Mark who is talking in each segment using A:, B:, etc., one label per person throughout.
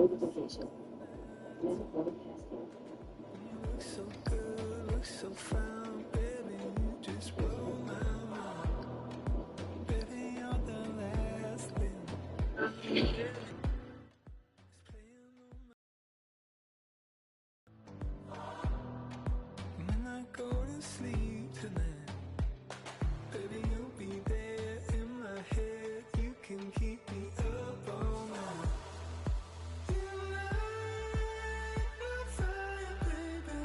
A: notification. Music broadcasting.
B: Look so good, look so fine, baby, you just blow my mind. Baby, you're the last thing. When I go to sleep tonight, baby, you'll be there in my head. You can keep me up all night. You light my fire, baby.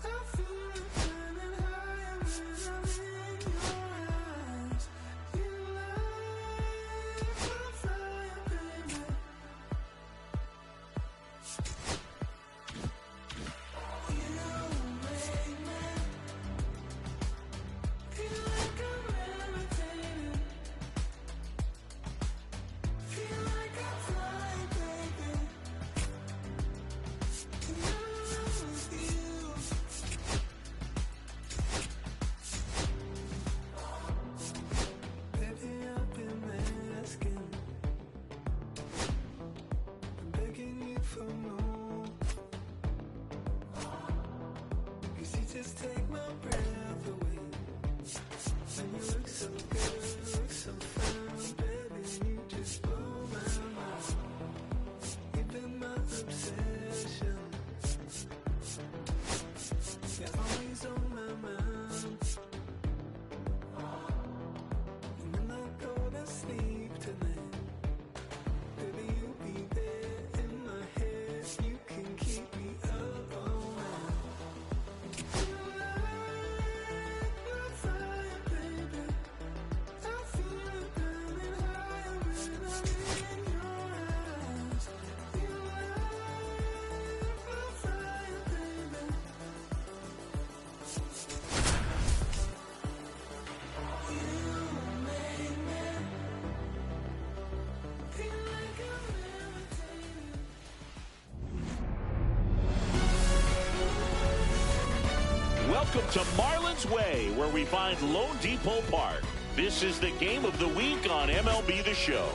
B: I feel it burning higher when I'm in your eyes. You light my fire, baby. Just take my breath away. And you look so good, look so fine, baby, you just blow my mind. You've been my obsession. You're always on my mind. And when I go to sleep tonight, baby, you'll be there in my head. You can keep me up all night.
C: Welcome to Marlins Way, where we find Lone Depot Park. This is the game of the week on MLB The Show.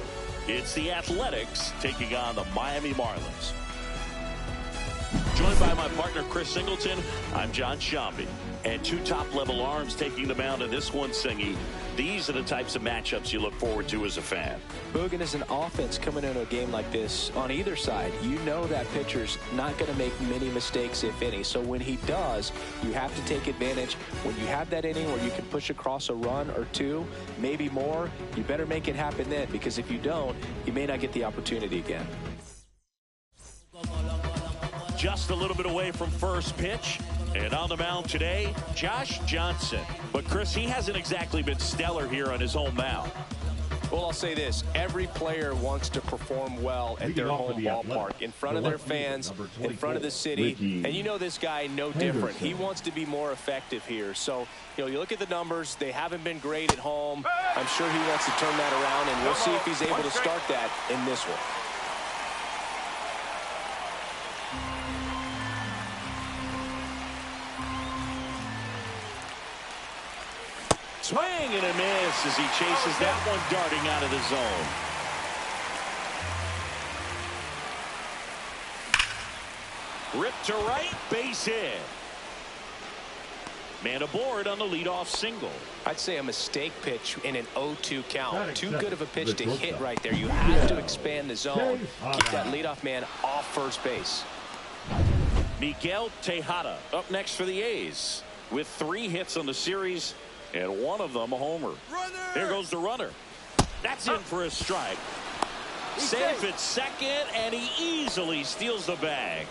C: It's the Athletics taking on the Miami Marlins. Joined by my partner, Chris Singleton, I'm John Shambi. And two top-level arms taking the mound in this one, Singy. These are the types of matchups you look forward to as a fan.
D: Boogan, as an offense coming into a game like this, on either side, you know that pitcher's not going to make many mistakes, if any. So when he does, you have to take advantage. When you have that inning where you can push across a run or two, maybe more, you better make it happen then, because if you don't, you may not get the opportunity again.
C: Just a little bit away from first pitch. And on the mound today, Josh Johnson. But, Chris, he hasn't exactly been stellar here on his home mound.
D: Well, I'll say this. Every player wants to perform well at their home ballpark, in front of their fans, in front of the city. And you know this guy no different. He wants to be more effective here. So, you know, you look at the numbers. They haven't been great at home. I'm sure he wants to turn that around, and we'll see if he's able to start that in this one.
C: Swing and a miss as he chases that one darting out of the zone. Ripped to right, base hit. Man aboard on the leadoff single.
D: I'd say a mistake pitch in an 0-2 count. Too good of a pitch to hit right there. You have to expand the zone. Keep that leadoff man off first base.
C: Miguel Tejada up next for the A's with 3 hits on the series. And one of them a homer. Here goes the runner. That's in for a strike. Safe at second, and he easily steals the bag.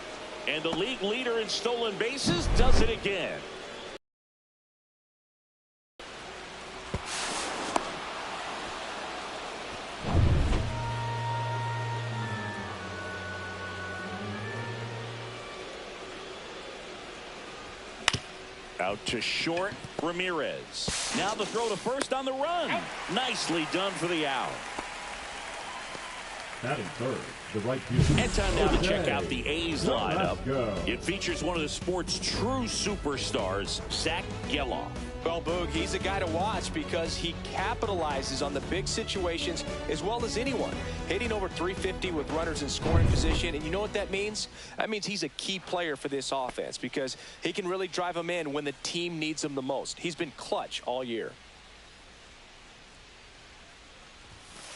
C: And the league leader in stolen bases does it again. Out to short, Ramirez. Now the throw to first on the run. Nicely done for the out.
E: Batting third, the right fielder.
C: And time now to check out the A's lineup. It features one of the sport's true superstars, Zach Geloff.
D: Well, Boog, he's a guy to watch because he capitalizes on the big situations as well as anyone. Hitting over 350 with runners in scoring position. And you know what that means? That means he's a key player for this offense because he can really drive them in when the team needs him the most. He's been clutch all year.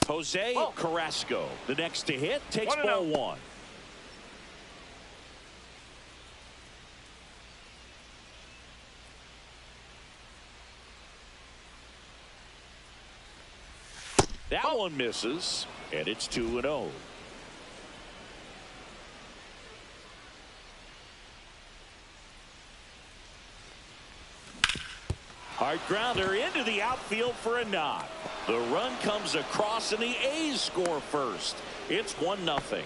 C: Jose Carrasco, the next to hit, takes ball one. That one misses, and it's 2-0. Hard grounder into the outfield for a knock. The run comes across, and the A's score first. It's 1-0.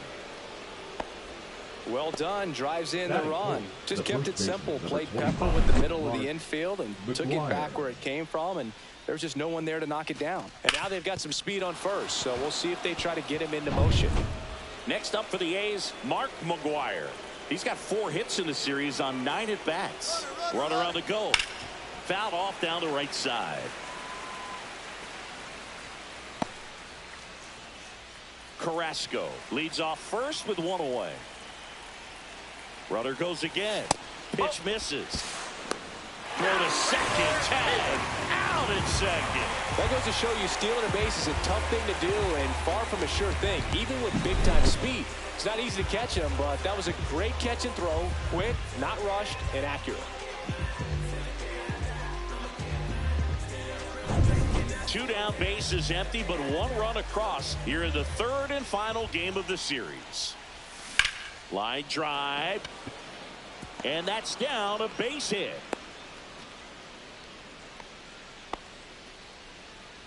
D: Well done. Drives in the run. Just kept it simple. Played pepper with the middle of the infield and took it back where it came from, and there's just no one there to knock it down. And now they've got some speed on first, so we'll see if they try to get him into motion.
C: Next up for the A's, Mark McGwire. He's got 4 hits in the series on 9 at-bats. Runner on the go. Fouled off down the right side. Carrasco leads off first with 1 away. Runner goes again. Pitch misses. Throw to second. Tag. Out at second.
D: That goes to show you stealing a base is a tough thing to do and far from a sure thing, even with big-time speed. It's not easy to catch him, but that was a great catch and throw. Quick, not rushed, and accurate.
C: 2 down, base is empty, but 1 run across here in the 3rd and final game of the series. Line drive, and that's down, a base hit.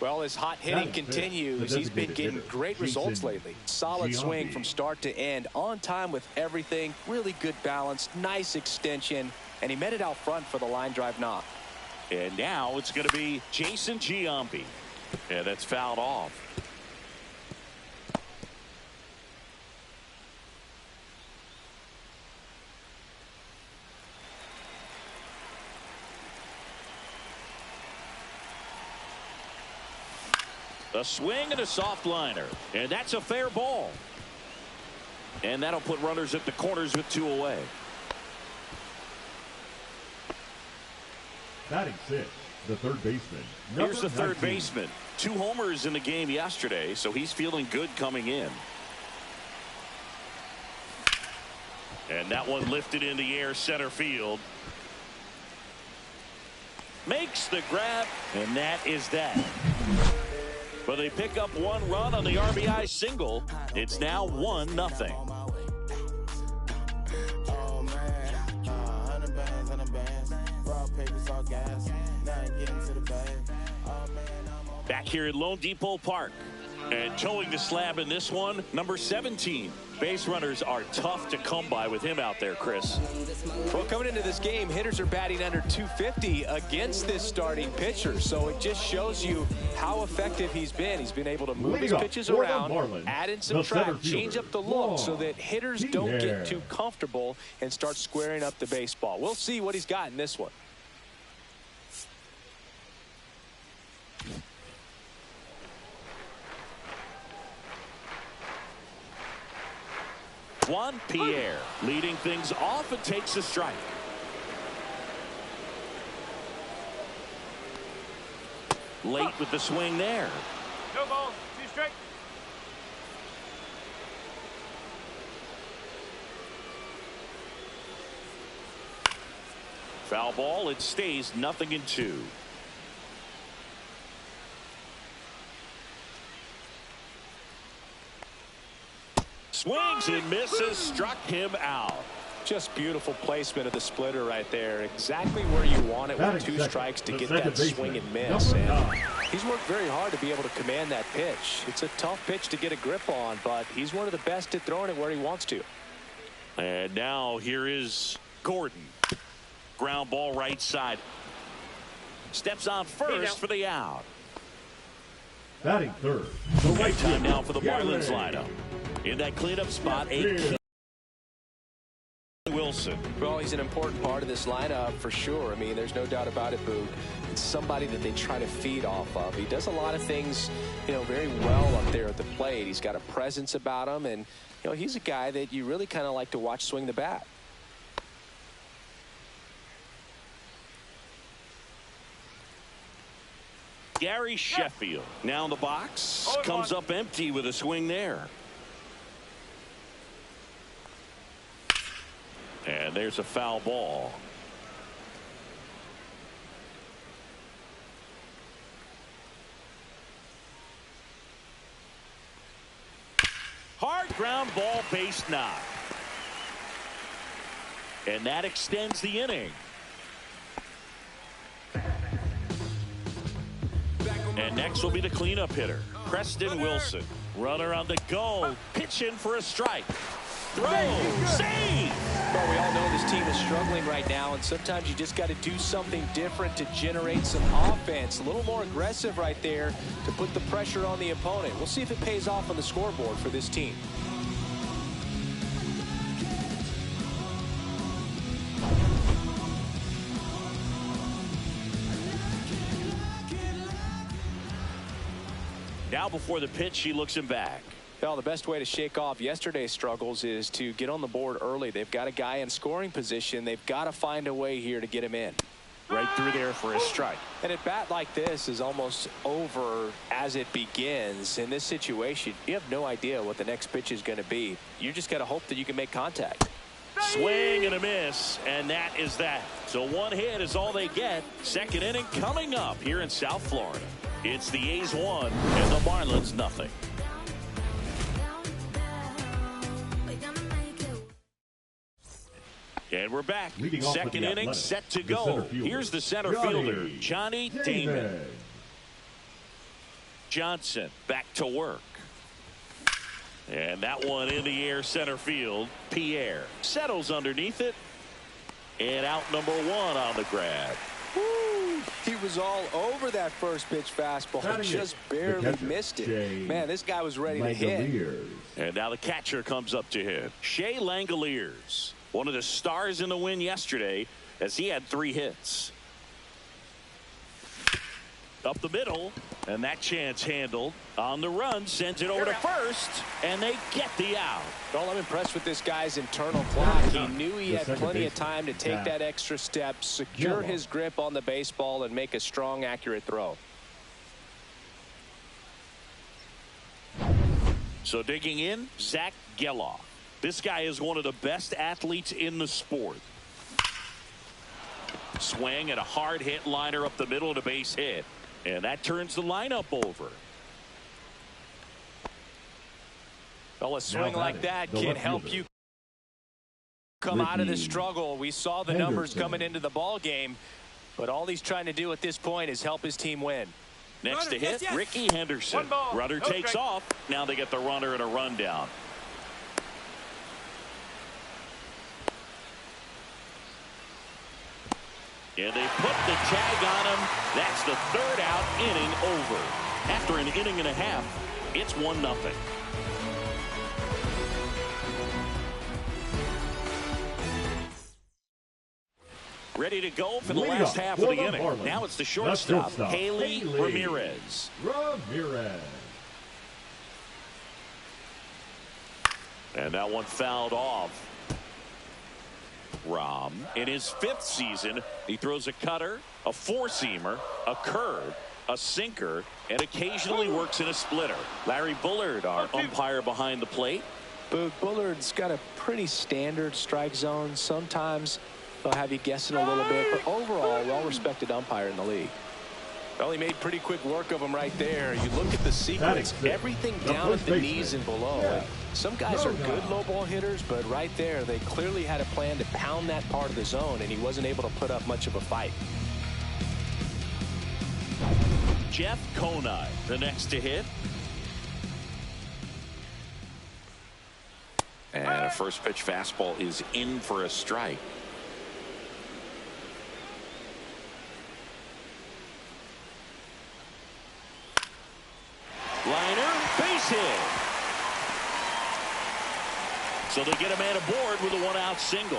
D: Well, his hot hitting continues. He's been getting great results lately. Solid swing from start to end, on time with everything, really good balance, nice extension, and he met it out front for the line drive knock.
C: And now it's going to be Jason Giambi. And that's fouled off. A swing and a soft liner. And that's a fair ball. And that'll put runners at the corners with 2 away.
E: Batting 6, the third baseman.
C: Here's the 3rd
E: 19.
C: baseman. 2 homers in the game yesterday, so he's feeling good coming in. And that one lifted in the air, center field. Makes the grab, and that is that. But they pick up 1 run on the RBI single. It's now 1-0. Back here at Lone Depot Park, and towing the slab in this one, number 17. Base runners are tough to come by with him out there, Chris.
D: Well, coming into this game, hitters are batting under 250 against this starting pitcher, so it just shows you how effective he's been. He's been able to move his pitches around, add in some track, change up the look so that hitters don't get too comfortable and start squaring up the baseball. We'll see what he's got in this one.
C: Juan Pierre leading things off and takes a strike. Late with the swing there.
F: No ball, 2 strikes.
C: Foul ball. It stays 0-2. Swings and misses, struck him out.
D: Just beautiful placement of the splitter right there. Exactly where you want it with 2 strikes to get that swing and miss. And he's worked very hard to be able to command that pitch. It's a tough pitch to get a grip on, but he's one of the best at throwing it where he wants to.
C: And now here is Gordon. Ground ball right side. Steps on first for the out.
E: Batting 3rd. The right
C: time now for the Marlins lineup. In that cleanup spot, 8 will Wilson.
D: Well, he's an important part of this lineup for sure. I mean, there's no doubt about it, Boo. It's somebody that they try to feed off of. He does a lot of things, very well up there at the plate. He's got a presence about him, and, he's a guy that you really kind of like to watch swing the bat.
C: Gary Sheffield now in the box. Comes up empty with a swing there. And there's a foul ball. Hard ground ball, base knock. And that extends the inning. And next will be the cleanup hitter, Preston Wilson. Runner on the go, pitching for a strike. Throw, save!
D: Well, we all know this team is struggling right now, and sometimes you just got to do something different to generate some offense. A little more aggressive right there to put the pressure on the opponent. We'll see if it pays off on the scoreboard for this team.
C: Now before the pitch, he looks him back.
D: Well, the best way to shake off yesterday's struggles is to get on the board early. They've got a guy in scoring position. They've got to find a way here to get him in.
C: Right through there for a strike.
D: And at bat like this is almost over as it begins. In this situation, you have no idea what the next pitch is going to be. You just got to hope that you can make contact.
C: Swing and a miss, and that is that. So one hit is all they get. Second inning coming up here in South Florida. It's the A's 1 and the Marlins nothing. And we're back. Second inning set to go. Here's the center fielder, Johnny Damon. Johnson back to work. And that one in the air center field. Pierre settles underneath it. And out number 1 on the grab.
D: Woo! He was all over that first pitch fastball. Just barely missed it. Man, this guy was ready to hit.
C: And now the catcher comes up to hit. Shea Langoliers, one of the stars in the win yesterday, as he had 3 hits. Up the middle, and that chance handled. On the run, sends it over to first, and they get the out.
D: Well, I'm impressed with this guy's internal clock. He knew he had plenty of time to take that extra step, secure his grip on the baseball, and make a strong, accurate throw.
C: So digging in, Zach Geloff. This guy is one of the best athletes in the sport. Swing and a hard hit liner up the middle to base hit. And that turns the lineup over.
D: Well, a swing like that can help you come out of the struggle. We saw the numbers coming into the ball game, but all he's trying to do at this point is help his team win.
C: Next to hit, Ricky Henderson. Runner takes off. Now they get the runner and a rundown. And they put the tag on him. That's the 3rd out, inning over. After an inning and a half, it's 1-0. Ready to go for the last half of the inning.
E: Marlins.
C: Now it's the shortstop, Haley Ramirez. And that one fouled off. Rom, in his 5th season, he throws a cutter, a 4-seamer, a curve, a sinker, and occasionally works in a splitter. Larry Bullard, our umpire behind the plate.
D: But Bullard's got a pretty standard strike zone. Sometimes they'll have you guessing a little bit, but overall, well-respected umpire in the league. Well, he made pretty quick work of him right there. You look at the sequence, everything down at the knees and below. Yeah. Some guys are good low ball hitters, but right there, they clearly had a plan to pound that part of the zone, and he wasn't able to put up much of a fight.
C: Jeff Conine, the next to hit. And a first pitch fastball is in for a strike. Liner, base hit. So they get a man aboard with a 1-out single.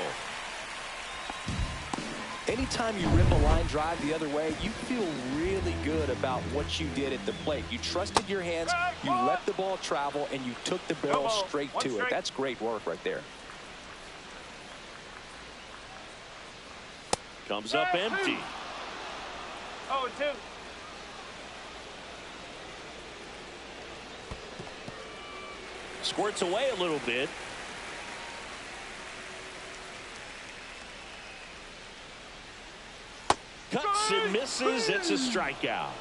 D: Anytime you rip a line drive the other way, you feel really good about what you did at the plate. You trusted your hands, you let the ball travel, and you took the barrel straight to it. That's great work right there.
C: Comes up empty.
F: 0-2.
C: Squirts away a little bit. Cuts and misses. It's a strikeout.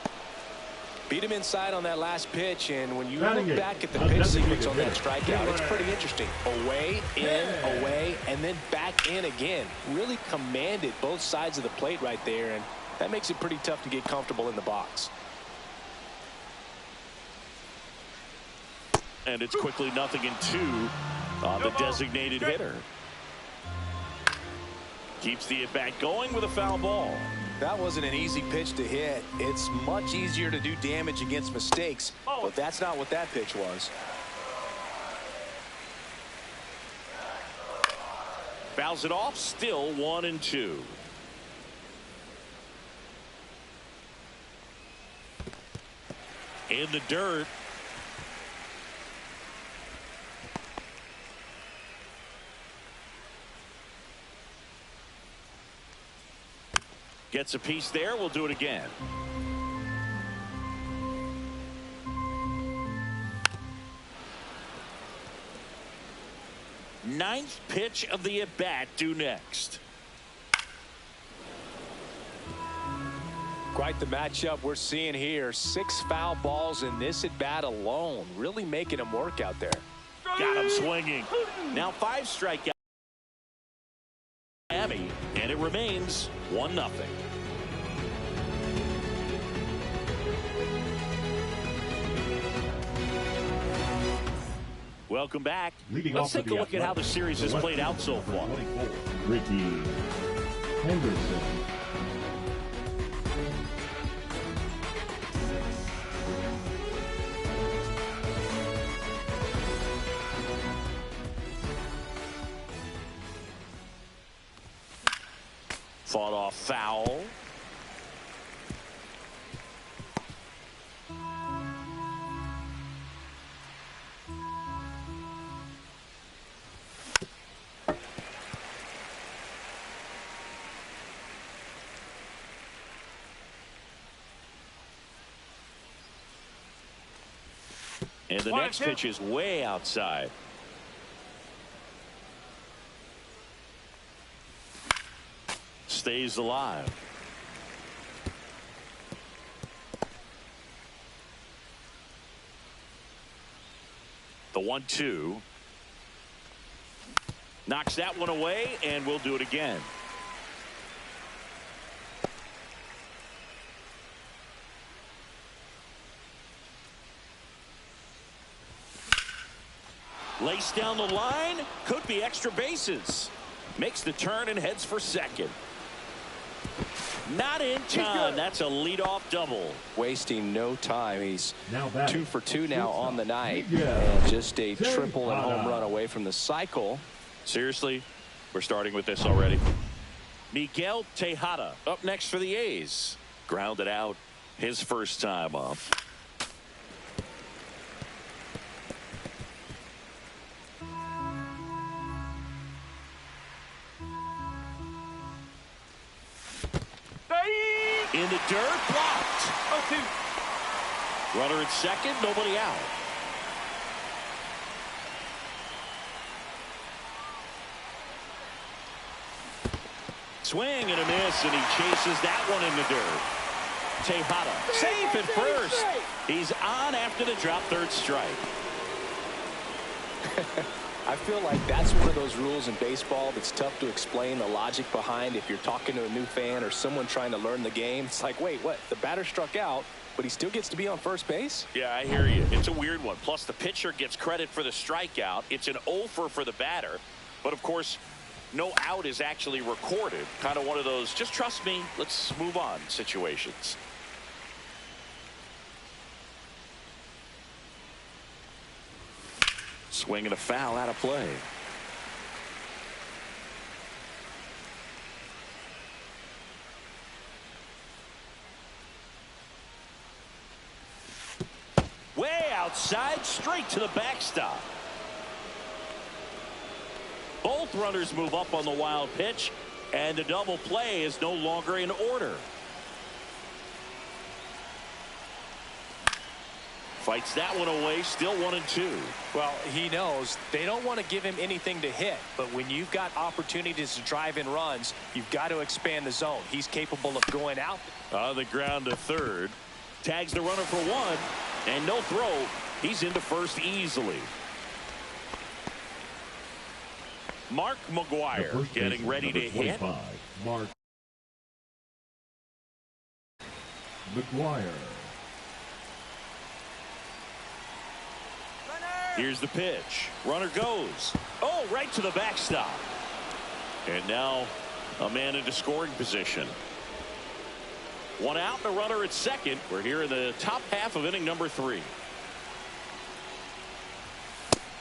D: Beat him inside on that last pitch, and when you look back at the pitch sequence on that strikeout, it's pretty interesting. Away, in, away, and then back in again. Really commanded both sides of the plate right there, and that makes it pretty tough to get comfortable in the box.
C: And it's quickly 0-2 on the designated hitter. Keeps the at-bat going with a foul ball.
D: That wasn't an easy pitch to hit. It's much easier to do damage against mistakes, but that's not what that pitch was.
C: Fouls it off, still 1-2. In the dirt. Gets a piece there. We'll do it again. Ninth pitch of the at-bat due next.
D: Quite the matchup we're seeing here. 6 foul balls in this at-bat alone. Really making him work out there.
C: Got him swinging. Now 5 strikeouts. Miami, and it remains 1-0. Welcome back. Let's take a look at how the series has played out so far.
E: Ricky Henderson.
C: Fought off foul. And the next pitch is way outside. Stays alive. The 1-2. Knocks that one away, and we'll do it again. Lace down the line. Could be extra bases. Makes the turn and heads for second. Not in time. That's a leadoff double.
D: Wasting no time. He's 2 for 2 now on the night.
E: Yeah.
D: And just a triple and home run away from the cycle.
C: Seriously? We're starting with this already. Miguel Tejada up next for the A's. Grounded out his first time up. In the dirt, blocked.
F: 0-2.
C: Runner at second, nobody out. Swing and a miss, and he chases that one in the dirt. Tejada safe at first. He's on after the drop, third strike.
D: I feel like that's one of those rules in baseball that's tough to explain the logic behind. If you're talking to a new fan or someone trying to learn the game, it's like, wait, what? The batter struck out, but he still gets to be on first base?
C: Yeah, I hear you. It's a weird one. Plus, the pitcher gets credit for the strikeout. It's an offer for the batter. But, of course, no out is actually recorded. Kind of one of those, just trust me, let's move on situations. Swing and a foul out of play. outside, straight to the backstop. Both runners move up on the wild pitch, and the double play is no longer in order. Fights that one away, still 1-2.
D: Well, he knows they don't want to give him anything to hit, but when you've got opportunities to drive in runs, you've got to expand the zone. He's capable of going out.
C: On the ground to third. Tags the runner for one, and no throw. He's into first easily. Mark McGwire getting ready to hit.
E: Mark McGwire.
C: Here's the pitch. Runner goes. Oh, right to the backstop. And now a man into scoring position. One out, the runner at second. We're here in the top half of inning number 3.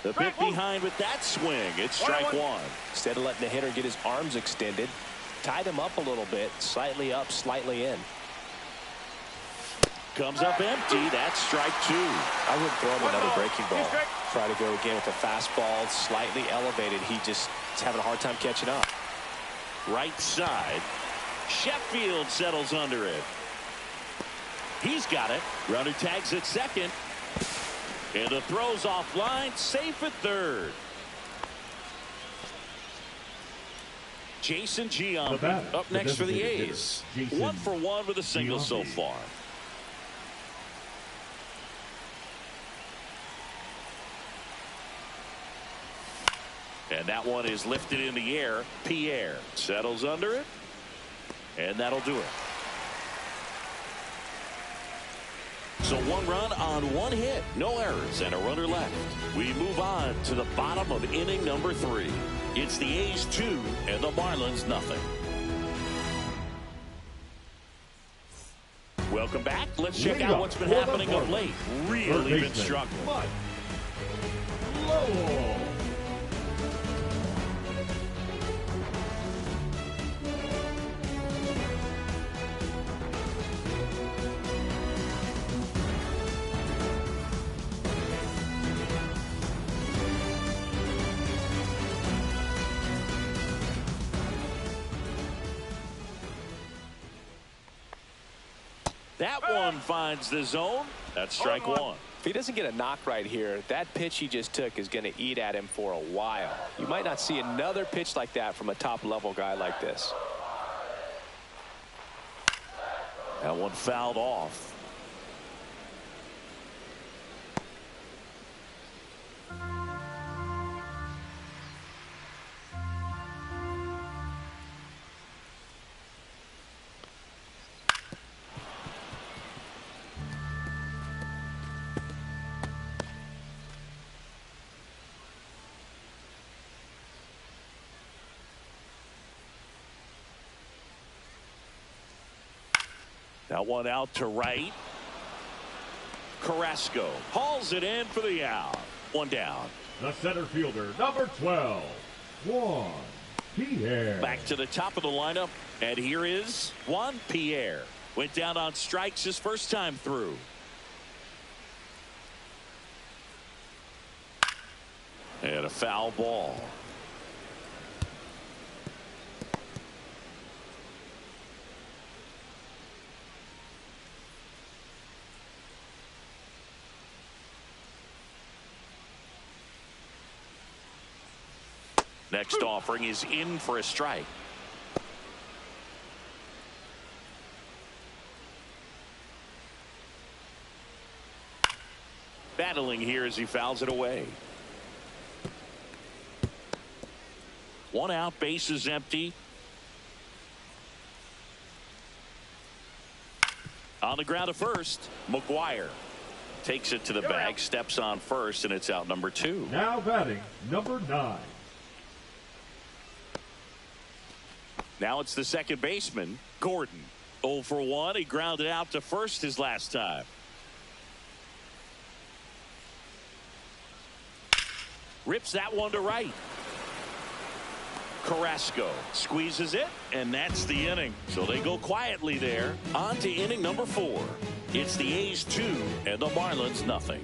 C: The bit behind with that swing. It's strike one.
D: Instead of letting the hitter get his arms extended, tied him up a little bit, slightly up, slightly in.
C: Comes up empty. That's strike 2.
D: I wouldn't throw him another breaking ball. Try to go again with a fastball, slightly elevated. He just is having a hard time catching up.
C: Right side. Sheffield settles under it. He's got it. Runner tags at second. And the throw's offline, safe at third. Jason Giambi up next for the A's. 1 for 1 with a single so far. And that one is lifted in the air. Pierre settles under it. And that'll do it. So 1 run on 1 hit, no errors, and a runner left. We move on to the bottom of inning number 3. It's the A's 2 and the Marlins nothing. Welcome back. Let's check out what's been happening of late. Really been struggling. That one finds the zone. That's strike 1.
D: If he doesn't get a knock right here, that pitch he just took is going to eat at him for a while. You might not see another pitch like that from a top-level guy like this.
C: That one fouled off. That one out to right. Carrasco hauls it in for the out. 1 down.
E: The center fielder, number 12, Juan Pierre.
C: Back to the top of the lineup, and here is Juan Pierre. Went down on strikes his first time through. And a foul ball. Next offering is in for a strike. Battling here as he fouls it away. 1 out, base is empty. On the ground to first, McGwire takes it to the bag, steps on first, and it's out number 2.
E: Now batting, number 9.
C: Now it's the second baseman, Gordon. 0 for 1. He grounded out to first his last time. Rips that one to right. Carrasco squeezes it, and that's the inning. So they go quietly there. On to inning number 4. It's the A's 2 and the Marlins nothing.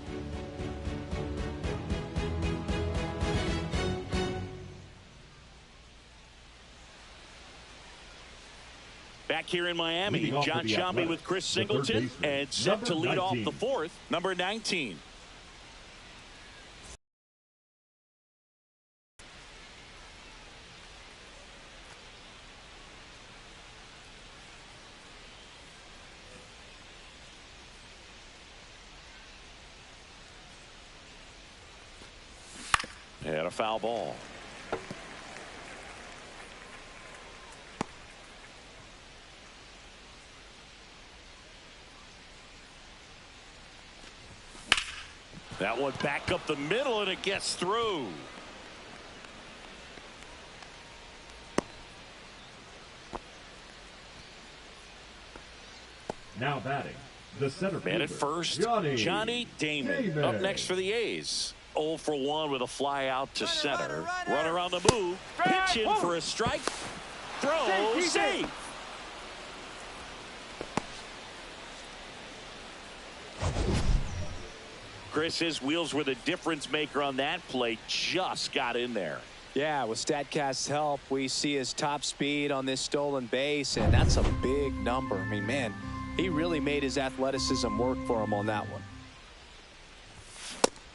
C: Back here in Miami, John Sciambi with Chris Singleton, and set to lead off the fourth, number 19. And a foul ball. That one back up the middle, and it gets through.
E: Now batting, the center fielder.
C: Man at first, Johnny Damon. Up next for the A's. 0 for 1 with a fly out to center. Runner on the move. Pitch in for a strike. Throw, safe. Chris, his wheels were the difference maker on that play. Just got in there.
D: Yeah, with StatCast's help, we see his top speed on this stolen base, and that's a big number. I mean, man, he really made his athleticism work for him on that one.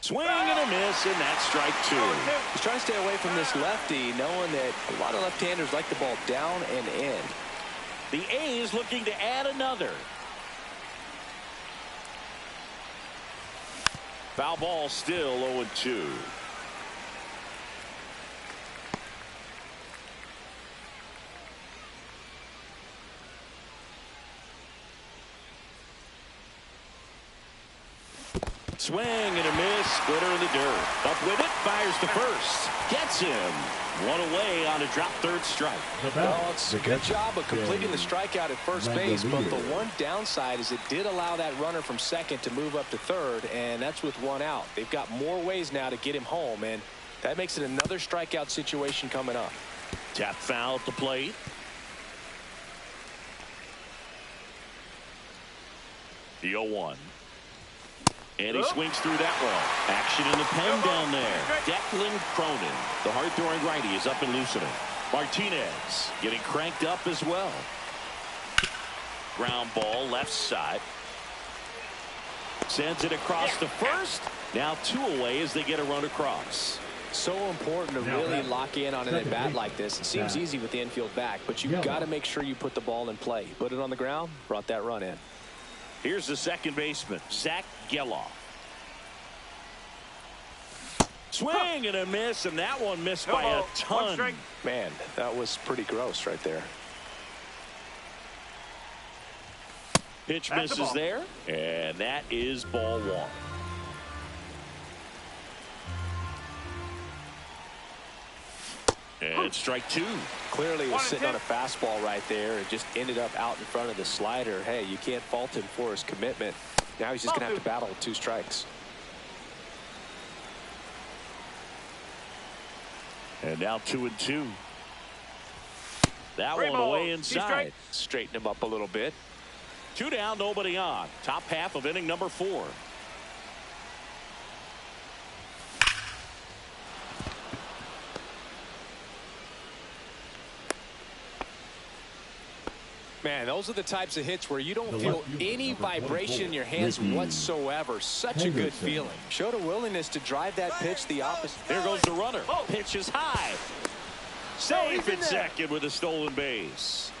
C: Swing and a miss, and that's strike 2.
D: He's trying to stay away from this lefty, knowing that a lot of left-handers like the ball down and in.
C: The A's looking to add another. Foul ball, still 0-2. Swing and a miss. Splitter in the dirt. Up with it. Fires to first. Gets him. One away on a drop third strike.
D: Well, it's a good job of completing the strikeout at first base, but the one downside is it did allow that runner from second to move up to third, and that's with one out. They've got more ways now to get him home, and that makes it another strikeout situation coming up.
C: Tap foul at the plate. The 0-1. And he swings through that one. Action in the pen down there. Declan Cronin, the hard-throwing righty, is up and loosening. Martinez getting cranked up as well. Ground ball left side. Sends it across to first. Now 2 away as they get a run across.
D: So important to really lock in on an at-bat like this. It seems easy with the infield back, but you've got to make sure you put the ball in play. Put it on the ground, brought that run in.
C: Here's the second baseman, Zach Geloff. Swing and a miss, and that one missed by a ton.
D: Man, that was pretty gross right there.
C: Pitch misses there, and that is ball 1. And strike 2.
D: Clearly was sitting on a fastball right there and just ended up out in front of the slider. Hey, you can't fault him for his commitment. Now he's just going to have to battle with 2 strikes.
C: And now 2-2. That one away inside.
D: Straighten him up a little bit.
C: 2 down, nobody on. Top half of inning number 4.
D: Man, those are the types of hits where you don't feel any vibration in your hands whatsoever. Such a good feeling. Showed a willingness to drive that pitch the opposite.
C: There goes the runner. Pitch is high. Safe at second with a stolen base.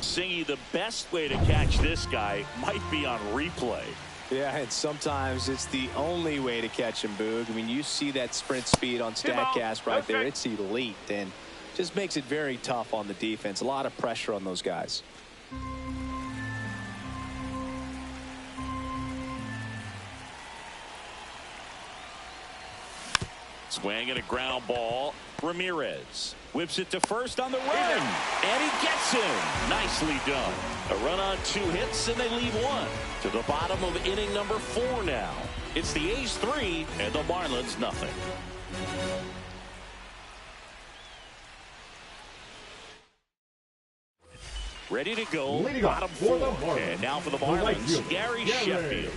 C: Singy, the best way to catch this guy might be on replay.
D: Yeah, and sometimes it's the only way to catch him, Boog. I mean, you see that sprint speed on StatCast right there. It's elite, and just makes it very tough on the defense. A lot of pressure on those guys.
C: Swing and a ground ball. Ramirez whips it to first on the run, and he gets him. Nicely done. A run on 2 hits, and they leave 1. To the bottom of inning number 4 now. It's the A's 3 and the Marlins nothing. Ready to go. Bottom 4. And now for the Marlins, Gary Sheffield.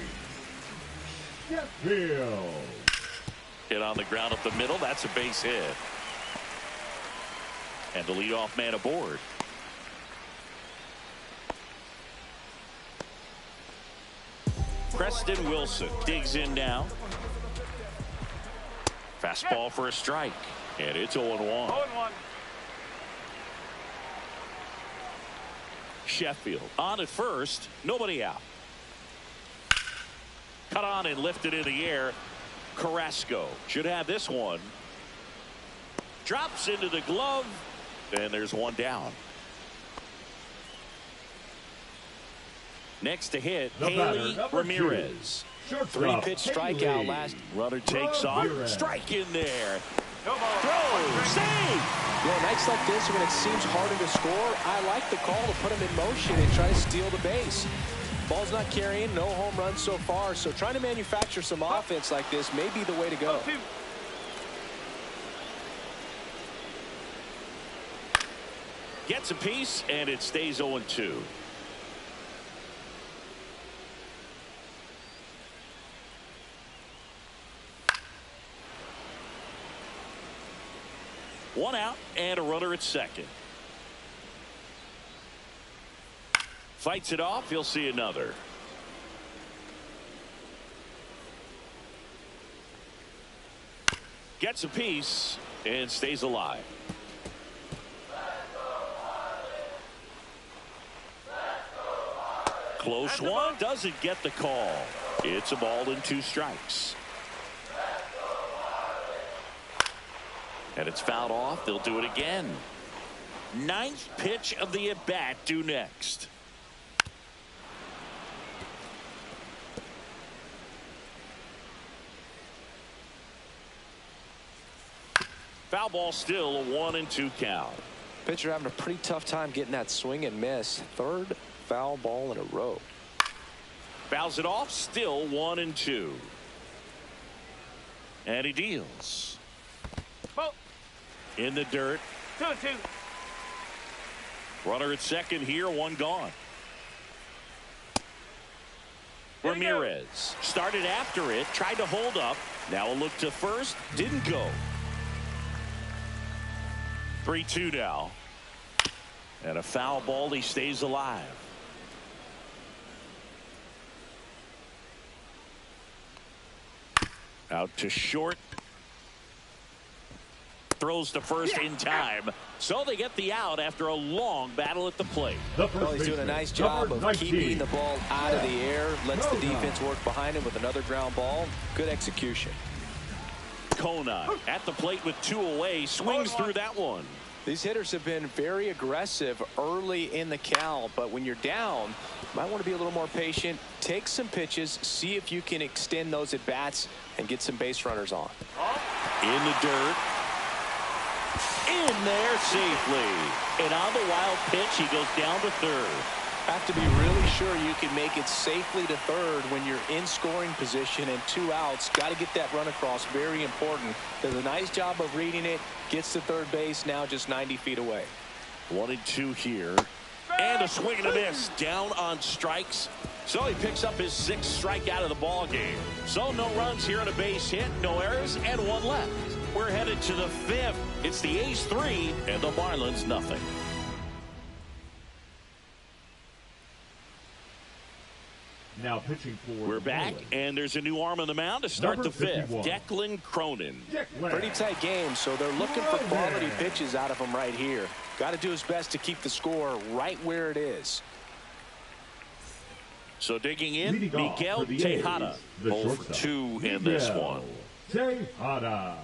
C: Hit on the ground up the middle. That's a base hit. And the leadoff man aboard. Preston Wilson digs in now. Fastball for a strike. And it's 0-1.
F: 0-1.
C: Sheffield on at first. Nobody out. Cut on and lifted in the air. Carrasco should have this one. Drops into the glove. And there's one down. Next to hit, Haley Ramirez.
D: 3-pitch strikeout last.
C: Runner takes off. Strike in there.
F: No ball.
C: Throw. Save.
D: Yeah, nights like this when it seems harder to score, I like the call to put him in motion and try to steal the base. Ball's not carrying, no home runs so far, so trying to manufacture some offense like this may be the way to go.
F: 2.
C: Gets a piece, and it stays 0-2. One out and a runner at second. Fights it off. He'll see another. Gets a piece and stays alive. Close one. Doesn't get the call. It's a ball and 2 strikes. And it's fouled off. They'll do it again. 9th pitch of the at-bat due next. Foul ball, still a 1-2 count.
D: Pitcher having a pretty tough time getting that swing and miss. 3rd foul ball in a row.
C: Fouls it off, still 1-2. And he deals.
F: Ball.
C: In the dirt.
F: 2-2.
C: Runner at second here, 1 gone.
F: There you go.
C: Ramirez started after it, tried to hold up. Now a look to first, didn't go. 3-2 now. And a foul ball, he stays alive. Out to short. Throws to first in time. So they get the out after a long battle at the plate.
D: Well, he's doing a nice job of keeping the ball out of the air. Lets the defense work behind him with another ground ball. Good execution.
C: Kona at the plate with 2 away. Swings through that one.
D: These hitters have been very aggressive early in the count, but when you're down, you might want to be a little more patient. Take some pitches, see if you can extend those at bats and get some base runners on.
C: In the dirt. In there safely. And on the wild pitch, he goes down to third.
D: Have to be really sure you can make it safely to third when you're in scoring position and 2 outs. Got to get that run across. Very important. Does a nice job of reading it. Gets to third base. Now just 90 feet away.
C: 1-2 here. And a swing and a miss. Down on strikes. So he picks up his 6th strikeout of the ball game. So no runs here on a base hit. No errors and 1 left. We're headed to the 5th. It's the A's 3 and the Marlins nothing.
E: Now pitching for
C: We're back,
E: Marlins.
C: and there's a new arm on the mound to start
E: Number
C: the 5th.
E: 51.
C: Declan Cronin.
D: Pretty tight game, so they're looking for quality pitches out of him right here. Got to do his best to keep the score right where it is.
C: So digging in,
E: Leading off
C: Miguel
E: for the
C: Tejada.
E: A's, the
C: 0 for
E: shortstop,
C: 2 in this
E: Miguel
C: one.
E: Tejada.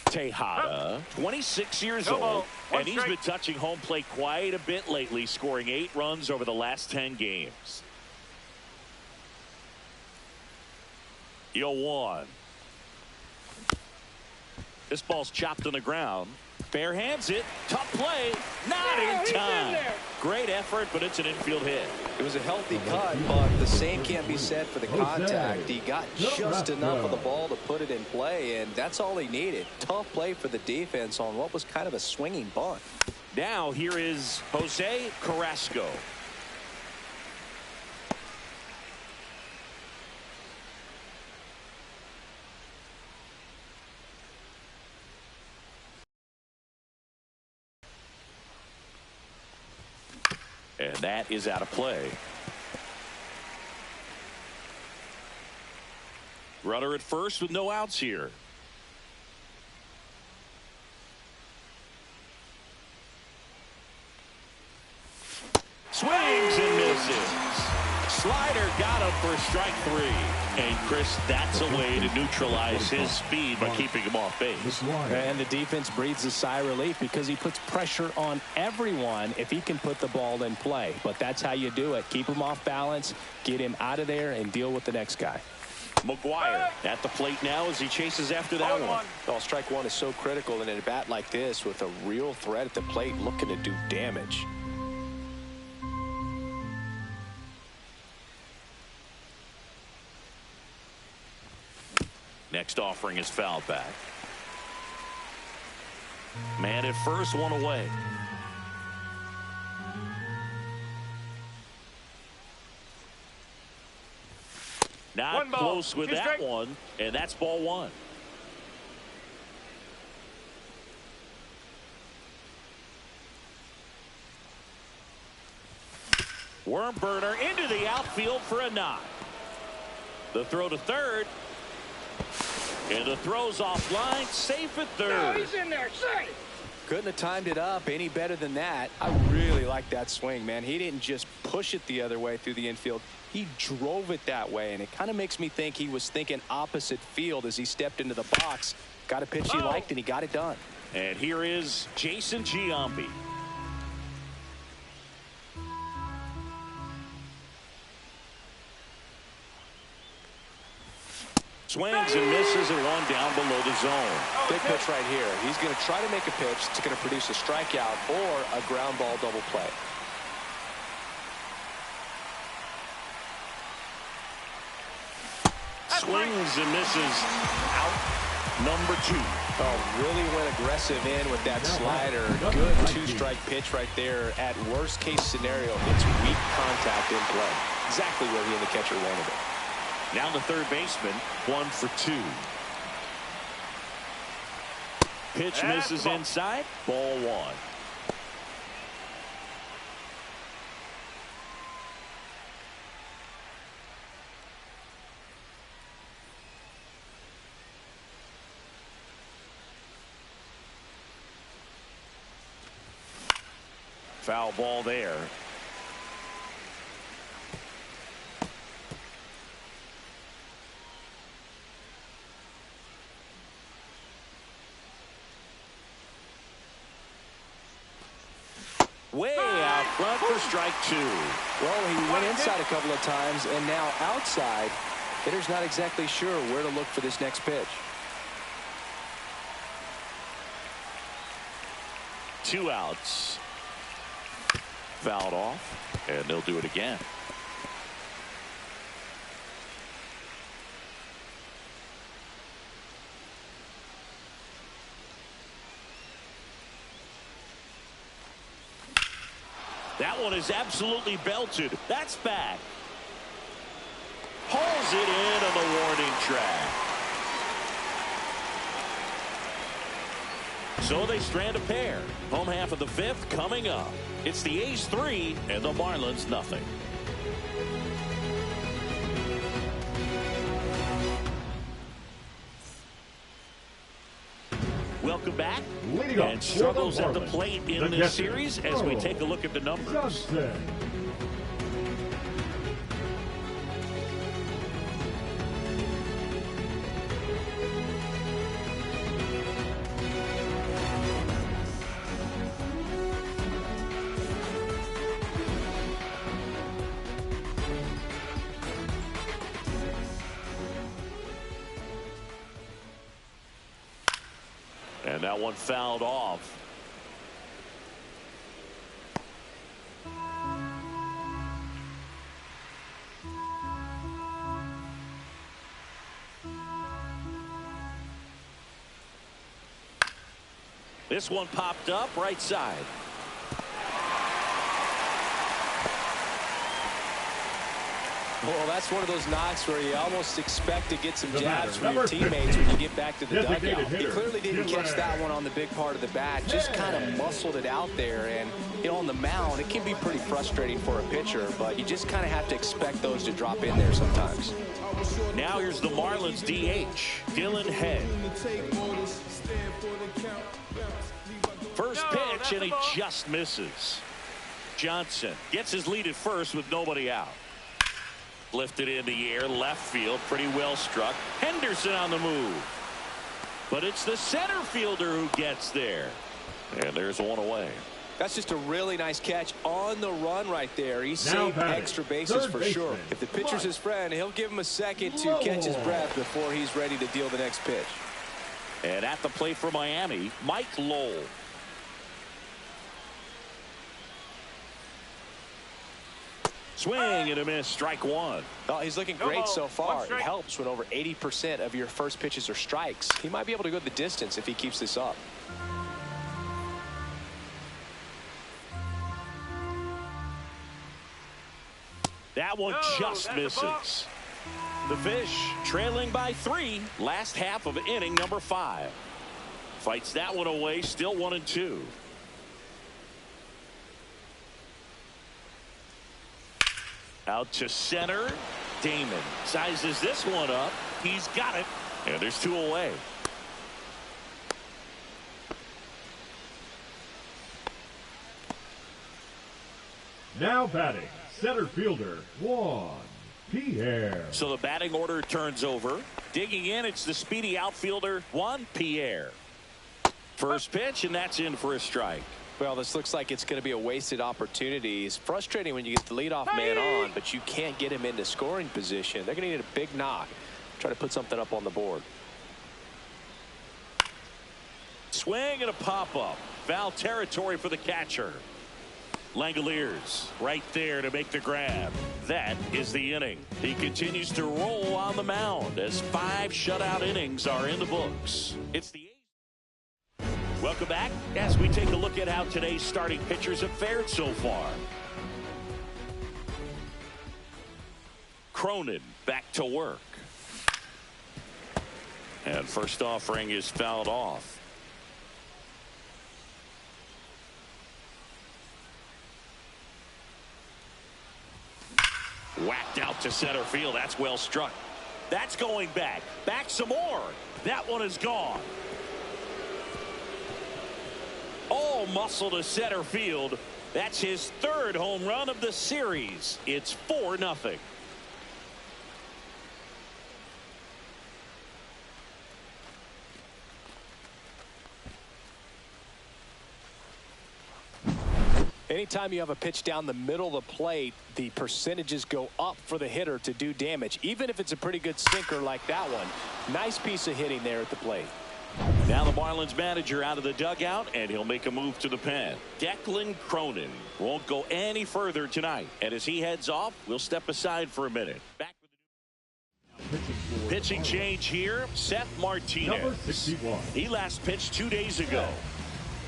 C: Tejada, 26 years
F: No
C: old,
F: ball. 1
C: and he's
F: strike.
C: been touching home plate quite a bit lately, scoring 8 runs over the last 10 games. 0-1. This ball's chopped on the ground. Bare hands it. Tough play. Not in time. Great effort, but it's an infield hit.
D: It was a healthy cut, but the same can't be said for the contact. He got just enough of the ball to put it in play, and that's all he needed. Tough play for the defense on what was kind of a swinging bunt.
C: Now here is Jose Carrasco. And that is out of play. Runner at first with no outs here. Swings and misses. Slider got him for strike 3. And Chris, that's a way to neutralize his speed by keeping him off base.
D: And the defense breathes a sigh of relief because he puts pressure on everyone if he can put the ball in play. But that's how you do it. Keep him off balance, get him out of there, and deal with the next guy.
C: McGuire at the plate now as he chases after that one.
D: Well, strike one is so critical in a bat like this with a real threat at the plate looking to do damage.
C: Next offering is fouled back. Man at first, one away. Not close with that one, and that's ball 1. Worm burner into the outfield for a knock. The throw to third. And the throw's offline, safe at third.
F: No, he's in there, safe.
D: Couldn't have timed it up any better than that. I really like that swing, man. He didn't just push it the other way through the infield. He drove it that way, and it kind of makes me think he was thinking opposite field as he stepped into the box. Got a pitch he liked, and he got it done.
C: And here is Jason Giambi. Swings and misses at one down below the zone.
D: Big pitch right here. He's going to try to make a pitch that's going to produce a strikeout or a ground ball double play.
C: Swings and misses out number 2.
D: Oh, really went aggressive in with that slider. Good 2-strike pitch right there. At worst case scenario, it's weak contact in play. Exactly where he and the catcher wanted it.
C: Now the third baseman, 1 for 2. Pitch misses inside, ball 1. Foul ball there. Way out front for strike 2.
D: Well, he went inside a couple of times, and now outside. Hitter's not exactly sure where to look for this next pitch.
C: 2 outs. Fouled off, and they'll do it again. That one is absolutely belted. That's back. Hauls it in on the warning track. So they strand a pair. Home half of the 5th coming up. It's the A's 3 and the Marlins nothing. Welcome back. And struggles at the plate in this series as we take a look at the numbers. And that one fouled off. This one popped up right side.
D: Well, that's one of those knocks where you almost expect to get some jabs from your teammates when you get back to the dugout. He clearly didn't catch that one on the big part of the bat. Just kind of muscled it out there. And, you know, on the mound, it can be pretty frustrating for a pitcher, but you just kind of have to expect those to drop in there sometimes.
C: Now here's the Marlins DH, Dylan Head. First pitch, and he just misses. Johnson gets his lead at first with nobody out. Lifted in the air, left field, pretty well struck. Henderson on the move. But it's the center fielder who gets there. And there's one away.
D: That's just a really nice catch on the run right there. He saved extra bases for sure. If the pitcher's his friend, he'll give him a second to catch his breath before he's ready to deal the next pitch.
C: And at the plate for Miami, Mike Lowell. Swing and a miss, strike one.
D: Oh, he's looking great so far. It helps when over 80% of your first pitches are strikes. He might be able to go the distance if he keeps this up.
C: That one just misses. The Fish trailing by 3, last half of inning number 5. Fights that one away, still 1-2. Out to center. Damon sizes this one up. He's got it. And there's 2 away.
E: Now batting, center fielder, Juan Pierre.
C: So the batting order turns over. Digging in, it's the speedy outfielder, Juan Pierre. First pitch, and that's in for a strike.
D: Well, this looks like it's going to be a wasted opportunity. It's frustrating when you get the leadoff man on, but you can't get him into scoring position. They're going to need a big knock. Try to put something up on the board.
C: Swing and a pop-up. Foul territory for the catcher. Langoliers right there to make the grab. That is the inning. He continues to roll on the mound as 5 shutout innings are in the books. It's the Welcome back as we take a look at how today's starting pitchers have fared so far. Cronin back to work. And first offering is fouled off. Whacked out to center field. That's well struck. That's going back. Back some more. That one is gone. All muscle to center field. That's his 3rd home run of the series. It's 4-0.
D: Anytime you have a pitch down the middle of the plate, the percentages go up for the hitter to do damage, even if it's a pretty good sinker like that one. Nice piece of hitting there at the plate.
C: Now the Marlins manager out of the dugout, and he'll make a move to the pen. Declan Cronin won't go any further tonight. And as he heads off, we'll step aside for a minute. Back with the pitching change here, Seth Martinez.
E: Number 61.
C: He last pitched 2 days ago.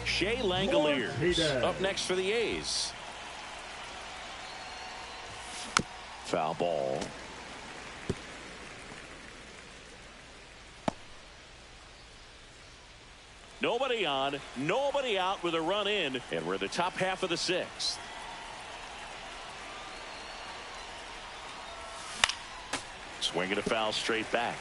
C: Shea Langoliers up next for the A's. Foul ball. Nobody on, nobody out with a run in, and we're in the top half of the 6th. Swinging a foul straight back.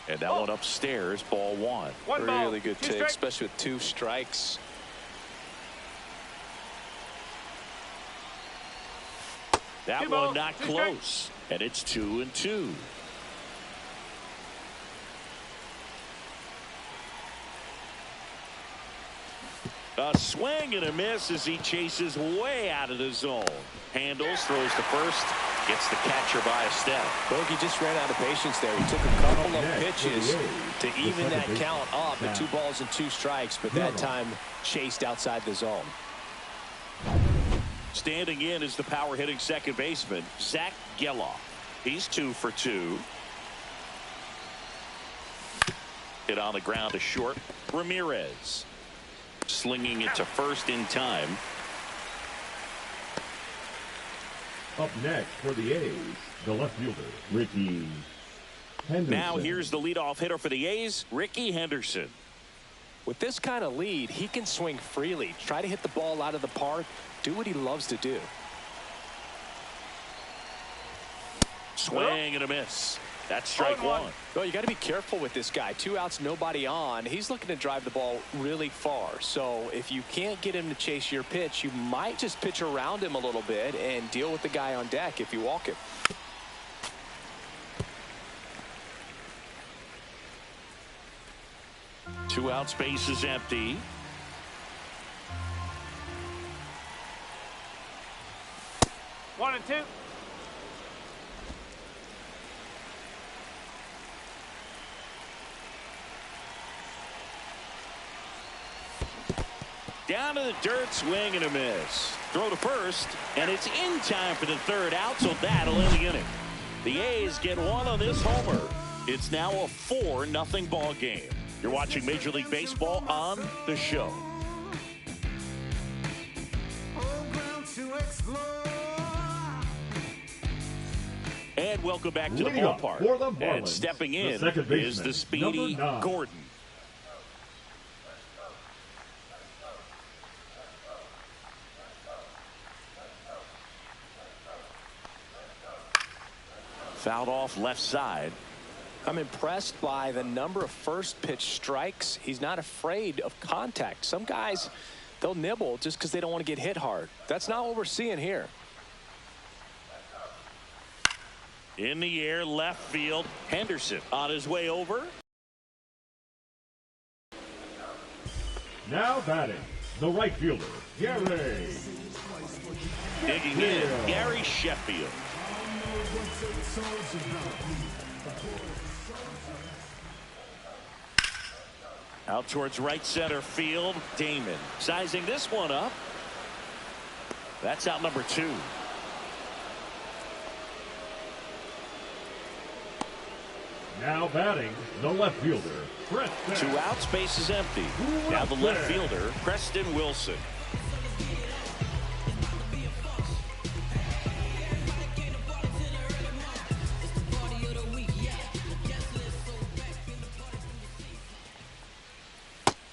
C: And that one upstairs, ball 1.
D: Really good take, especially with 2 strikes.
C: That one not close, and it's 2-2. A swing and a miss as he chases way out of the zone. Handles, throws to first, gets the catcher by a step.
D: Bogey just ran out of patience there. He took a couple of pitches to even that count up at 2 balls and 2 strikes, but that time chased outside the zone.
C: Standing in is the power hitting second baseman, Zach Geloff. He's 2 for 2. Hit on the ground to short. Ramirez slinging it to first in time.
E: Up next for the A's, the left fielder, Ricky Henderson.
C: Now here's the leadoff hitter for the A's, Ricky Henderson.
D: With this kind of lead, he can swing freely, try to hit the ball out of the park, do what he loves to do.
C: Swing and a miss. That's strike one.
D: Well, you got to be careful with this guy. 2 outs, nobody on. He's looking to drive the ball really far. So if you can't get him to chase your pitch, you might just pitch around him a little bit and deal with the guy on deck if you walk him.
C: Two out, space is empty.
F: One and two.
C: Down to the dirt, swing and a miss. Throw to first, and it's in time for the third out, so that'll end the inning. The A's get one on this homer. It's now a 4-0 ball game. You're watching Major League Baseball on the show. And welcome back to the ballpark. And stepping in is the speedy Gordon. Fouled off left side.
D: I'm impressed by the number of first pitch strikes. He's not afraid of contact. Some guys, they'll nibble just because they don't want to get hit hard. That's not what we're seeing here.
C: In the air, left field. Henderson on his way over.
E: Now batting, the right fielder, Gary.
C: Digging in, Gary Sheffield. Out towards right center field, Damon sizing this one up. That's out number 2.
E: Now batting, the left fielder, Preston.
C: 2 outs, base is empty. Now the left fielder, Preston Wilson.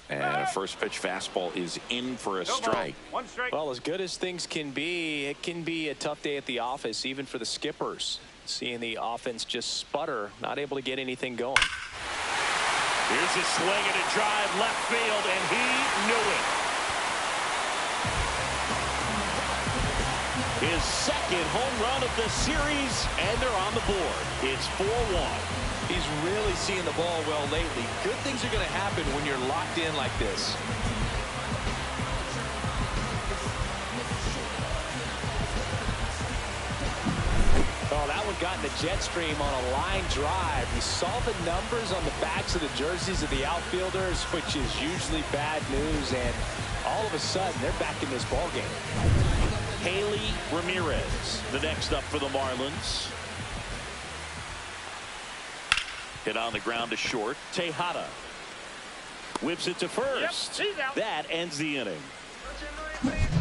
C: And a first pitch fastball is in for a strike.
F: One strike.
D: Well, as good as things can be, it can be a tough day at the office, even for the skippers. Seeing the offense just sputter, not able to get anything going.
C: Here's a swing and a drive left field, and he knew it. His second home run of the series, and they're on the board. It's 4-1.
D: He's really seeing the ball well lately. Good things are going to happen when you're locked in like this. Oh, that one got in the jet stream on a line drive. You saw the numbers on the backs of the jerseys of the outfielders, which is usually bad news, and all of a sudden they're back in this ball game.
C: Haley Ramirez, the next up for the Marlins. Hit on the ground to short. Tejada whips it to first.
F: Yep,
C: that ends the inning.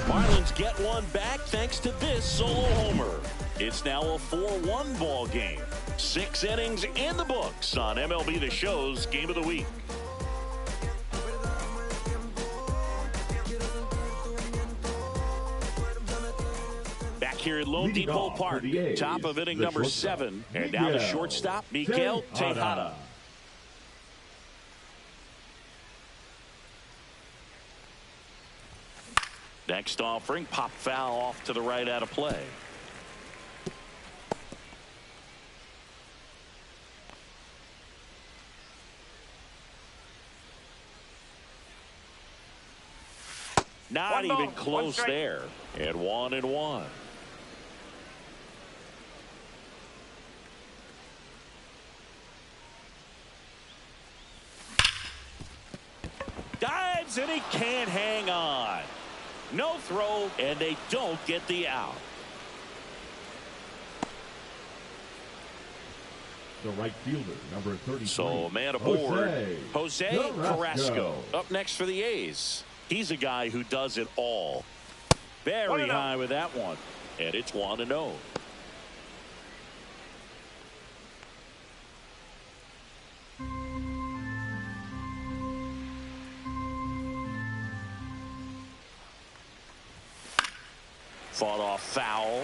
C: Marlins get one back thanks to this solo homer. It's now a 4-1 ball game. 6 innings in the books on MLB The Show's Game of the Week. Back here at Lone Depot Park, top of inning number 7. And now the shortstop, Miguel Tejada. Next offering, pop foul off to the right out of play. Not even close there. And 1-1. Dives and he can't hang on. No throw, and they don't get the out.
E: the right fielder, number 33.
C: So a man aboard, Jose Carrasco. Up next for the A's. He's a guy who does it all. Very high with that one. And it's 1-0. Fought off foul.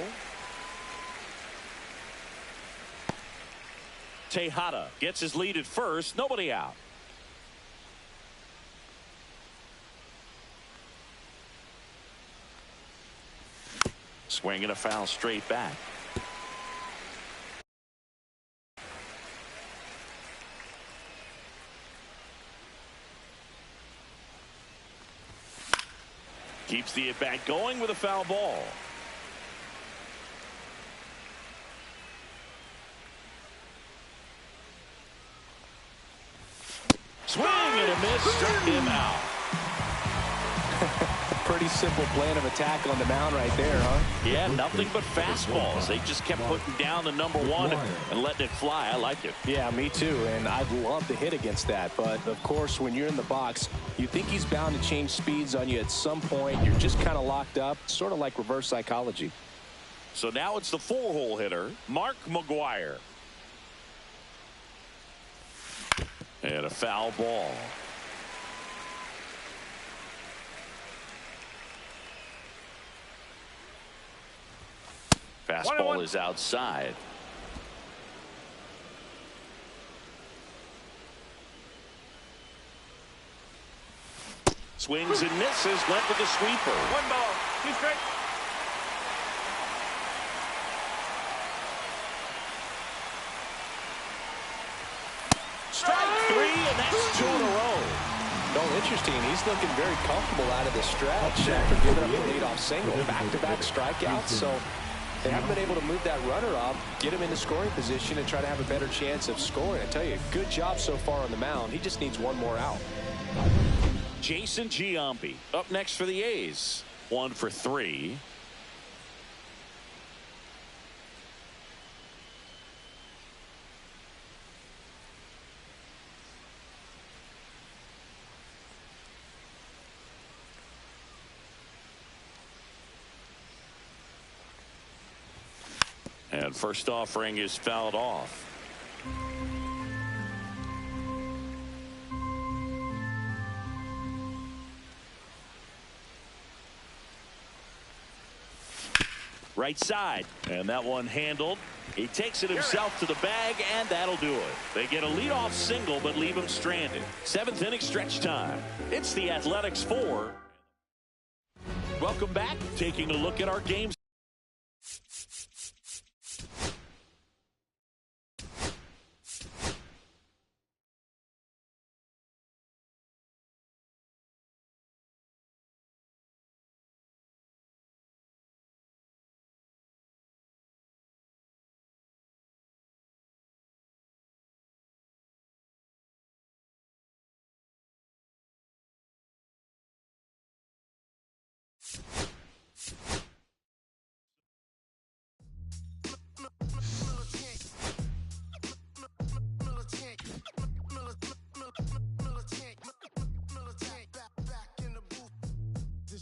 C: Tejada gets his lead at first. Nobody out. Swinging a foul straight back. Keeps the at-bat going with a foul ball. Swing and a miss, struck him out.
D: Pretty simple plan of attack on the mound right there, huh?
C: Yeah, nothing but fastballs. They just kept putting down the number one and letting it fly. I like it.
D: Yeah, me too, and I'd love to hit against that. But, of course, when you're in the box, you think he's bound to change speeds on you at some point. You're just kind of locked up, sort of like reverse psychology.
C: So now it's the 4-hole hitter, Mark McGuire. And a foul ball. Fastball is outside. Swings and misses, went with the sweeper.
F: 1 ball, 2 strikes.
C: Strike 3, and that's 2 in a row.
D: Oh, interesting. He's looking very comfortable out of the stretch after giving up the leadoff single. Back-to-back strikeouts, so they haven't been able to move that runner up, get him into scoring position, and try to have a better chance of scoring. I tell you, good job so far on the mound. He just needs one more out.
C: Jason Giambi up next for the A's. 1 for 3. And first offering is fouled off. Right side, and that one handled. He takes it himself to the bag, and that'll do it. They get a leadoff single, but leave him stranded. 7th inning stretch time. It's the Athletics 4. Welcome back. Taking a look at our games.